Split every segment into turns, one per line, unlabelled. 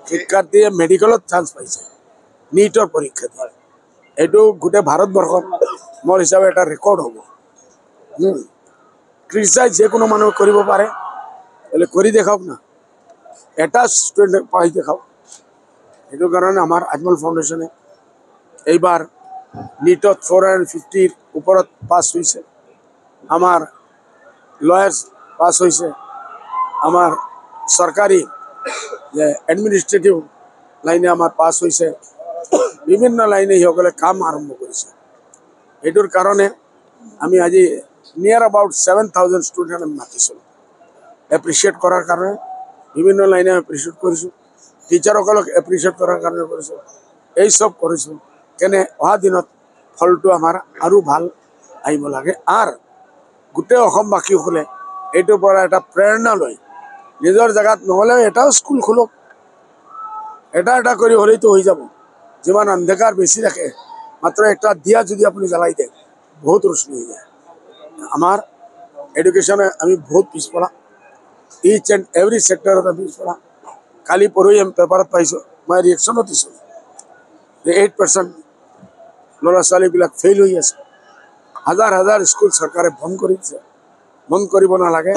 শিক্ষাৰ্থীয়ে মেডিকেলত চান্স পাইছে নীটৰ পৰীক্ষা দিয়ে এইটো গোটেই ভাৰতবৰ্ষত মোৰ হিচাপে এটা ৰেকৰ্ড হ'ব ক্ৰিটিচাইজ যিকোনো মানুহ কৰিব পাৰে বলে কৰি দেখাওক না এটা ষ্টুডেণ্ট পাই দেখাওক সেইটো কাৰণে আমাৰ আজমল ফাউণ্ডেশ্যনে এইবাৰ নীটত 450ৰ ওপৰত পাছ হৈছে আমাৰ লয়াৰ্ছ পাছ হৈছে আমাৰ চৰকাৰী যে এডমিনিষ্ট্ৰেটিভ লাইনে আমাৰ পাছ হৈছে বিভিন্ন লাইনে সকলে কাম আৰম্ভ কৰিছে এইটোৰ কাৰণে আমি আজি নিয়াৰ এবাউট 7,000 ষ্টুডেণ্ট আমি মাতিছোঁ এপ্ৰিচিয়েট কৰাৰ কাৰণে বিভিন্ন লাইনে এপ্ৰিচিয়েট কৰিছোঁ টিচাৰসকলক এপ্ৰিচিয়েট কৰাৰ কাৰণে কৰিছোঁ এই চব কৰিছোঁ কেনে অহা দিনত ফলটো আমাৰ আৰু ভাল আহিব লাগে আৰু গোটেই অসমবাসীসকলে এইটোৰ পৰা এটা প্ৰেৰণা লৈ নিজৰ জেগাত নহ'লেও এটাও স্কুল খোলক এটা কৰি হ'লেইতো হৈ যাব যিমান অন্ধকাৰ বেছি ৰাখে মাত্ৰ একটা দিয়া যদি আপুনি জ্বলাই দিয়ে বহুত ৰোশনী হৈ যায় আমাৰ এডুকেশ্যনে আমি বহুত পিছপৰা ইচ এণ্ড এভৰি ছেক্টৰত আমি পিছপৰা কালি পৰহি আমি পেপাৰত পাইছোঁ মই ৰিয়েকশ্যনো দিছোঁ যে 8% ল'ৰা ছোৱালীবিলাক ফেইল হৈ আছে হাজাৰ হাজাৰ স্কুল চৰকাৰে বন্ধ কৰি দিছে বন্ধ কৰিব নালাগে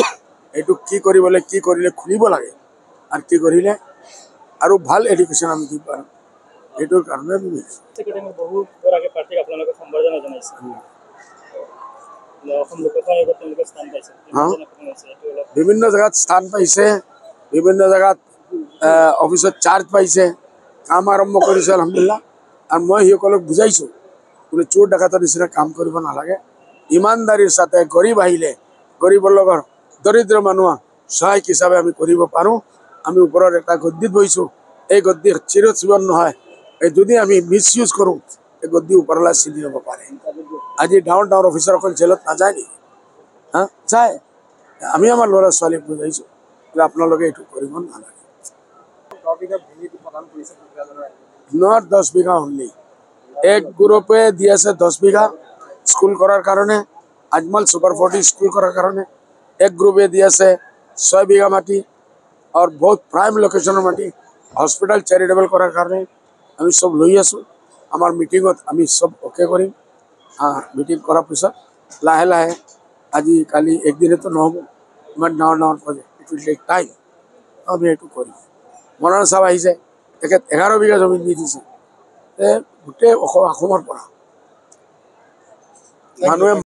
এইটো কি কৰিলে খুলিব লাগে আৰু কি কৰিলে আৰু ভাল এডুকেশ্যন আমি দিব পাৰোঁ এইটোৰ কাৰণে আমি বিভিন্ন জেগাত স্থান পাইছে বিভিন্ন জেগাত অফিচত চাৰ্জ পাইছে কাম আৰম্ভ কৰিছে আলহামদুলিল্লাহ আৰু মই সিসকলক বুজাইছোঁ কোনো চোৰ ডাকাতৰ নিচিনা কাম কৰিব নালাগে ইমানদাৰীৰ সাথে গৰীব আহিলে গৰীবৰ লগত দৰিদ্ৰ মানুহক সহায়ক হিচাপে আমি কৰিব পাৰোঁ আমি ওপৰত এটা গদ্দিত বহিছোঁ এই গদ্দি চিৰজীৱন নহয় এই যদি আমি মিছ ইউজ কৰোঁ এই গদ্দি ওপৰলৈ চিনি হ'ব পাৰে আজি ডাঙৰ অফিচাৰসকল জেলত নাযায় নেকি হা যায় আমি আমাৰ ল'ৰা ছোৱালীক বুজাইছোঁ যে আপোনালোকে এইটো কৰিব নালাগে নট 10 বিঘা অনলি এক গ্ৰুপে দি আছে 10 বিঘা স্কুল কৰাৰ কাৰণে আজমল সুপাৰ 40 স্কুল কৰাৰ কাৰণে এক গ্ৰুপে দি আছে 6 বিঘা মাটি আৰু বহুত প্ৰাইম লোকেশ্যনৰ মাটি হস্পিটেল চেৰিটেবল কৰাৰ কাৰণে আমি সব লৈ আছোঁ আমাৰ মিটিঙত আমি সব অ'কে কৰিম মিটিং কৰাৰ পিছত লাহে লাহে আজি কালি একদিনেতো নহ'ব ইমান ডাঙৰ project it will take time আমি এইটো কৰিম মৰাণ চাহ আহিছে তেখেত 11 বিঘা জমিন দি দিছে গোটেই অসমৰ পৰা মানুহে